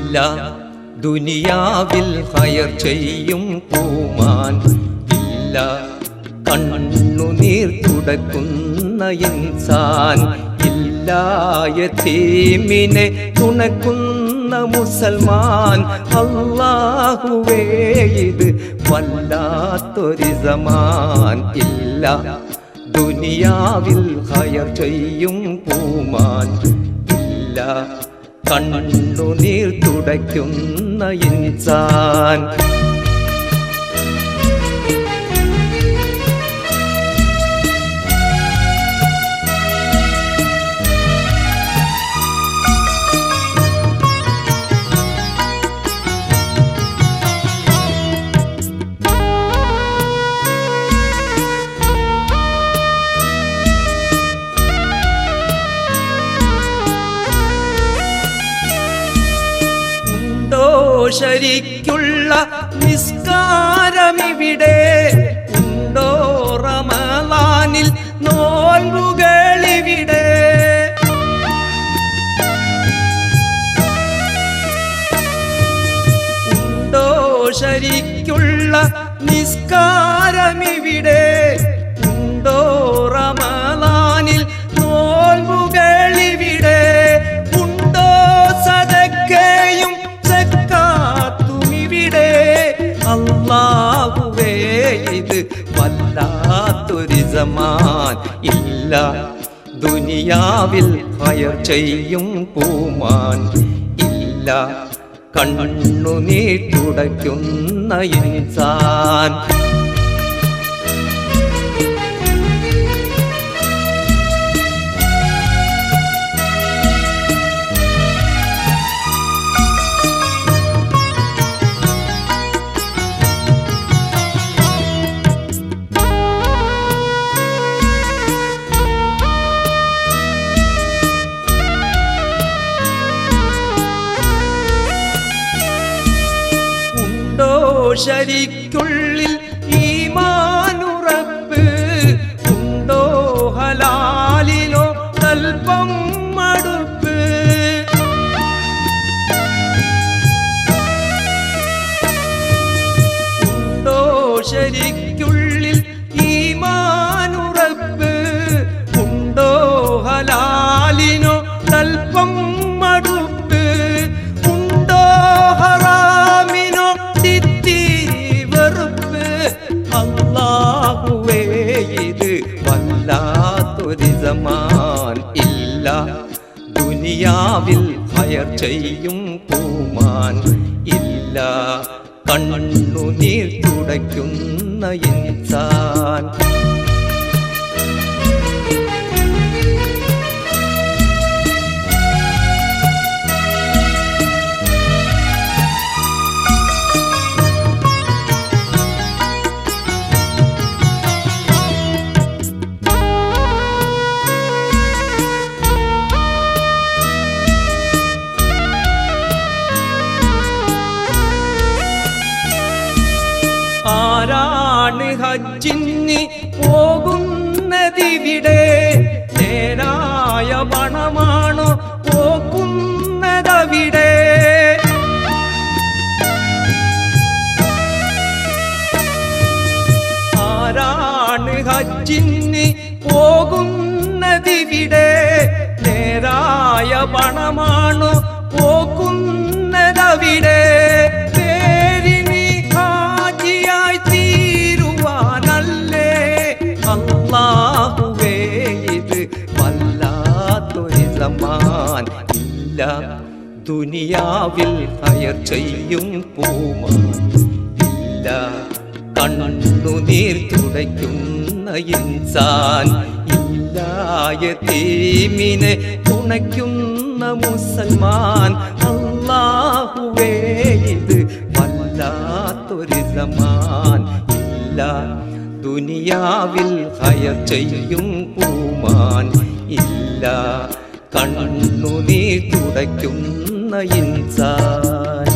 ഇല്ല ദുനിയാവിൽ ഖൈർ ചെയ്യും പൂമാൻ ഇല്ല കണ്ണുനീർ തുടക്കുന്ന ഇൻസാൻ ഇല്ല യതീമിനെ തുണക്കുന്ന മുസൽമാൻ അല്ലാഹുവേ ഇത് വല്ലാത്തൊരു സമാൻ ഇല്ല ദുനിയാവിൽ ഖൈർ ചെയ്യും പൂമാൻ ഇല്ല കണ്ണുനീർ തുടയ്ക്കുന്ന ഇൻസാൻ ശരിക്കുള്ള നിസ്കാരമിവിടെ ഉണ്ടോ റമളാനിൽ നോൽമ്പുകളിവിടെ ഉണ്ടോ ശരിക്കുള്ള നിസ്കാരമിവിടെ ഉണ്ടോ റമളാനിൽ നോൽമ്പുകളിവിടെ ഉണ്ടോ സദക്കയും അല്ലാഹുവേ ഇത് വല്ലാത്തൊരു സമാൻ ഇല്ല ദുനിയാവിൽ ഖൈർ ചെയ്യും പൂമാൻ ഇല്ല കണ്ണുനീർ തുടയ്ക്കുന്ന ഇൻസാൻ ശരിക്കുള്ളിൽ ഈമാനുറപ്പ് ഉണ്ടോ ഹലാലിലോ തൽപ്പം മടുപ്പ് ഉണ്ടോ ശരിക്കുള്ളിൽ ഈമാനുറപ്പ് ഉണ്ടോ ഹലാലിനോ തൽപ്പം മടുപ്പ് ഉണ്ടോ ഹറാമിനോ അല്ലാഹുവേ ഇത് വല്ലാത്തൊരു സമാൻ ഇല്ല ദുനിയാവിൽ ഖൈർ ചെയ്യും പൂമാൻ ഇല്ല കണ്ണുനീർ തുടയ്ക്കുന്ന ഇൻസാൻ ആരാണ് ഹജ്ജിന് പോകുന്നതിവിടെ നേരായ പണമാണോ പോക്കുന്നതവിടെ ആരാണ് ഹജ്ജിന് പോകുന്നതിവിടെ നേരായ പണമാണോ പോക്കുന്നതവിടെ അല്ലാഹുവേ ഇത് വല്ലാത്തൊരു സമാൻ ഇല്ല ദുനിയാവിൽ ഖൈർ ചെയ്യും പൂമാൻ ഇല്ല കണ്ണുനീർ തുടയ്ക്കുന്ന ഇൻസാൻ ഇല്ല യതീമിനെ തുണയ്ക്കുന്ന മുസൽമാൻ അല്ലാഹുവേ ഇത് വല്ലാത്തൊരു സമാൻ ഇല്ല ദുനിയാവിൽ ഖൈർ ചെയ്യും പൂമാൻ ഇല്ല കണ്ണുനീർ തുടയ്ക്കുന്ന ഇൻസാൻ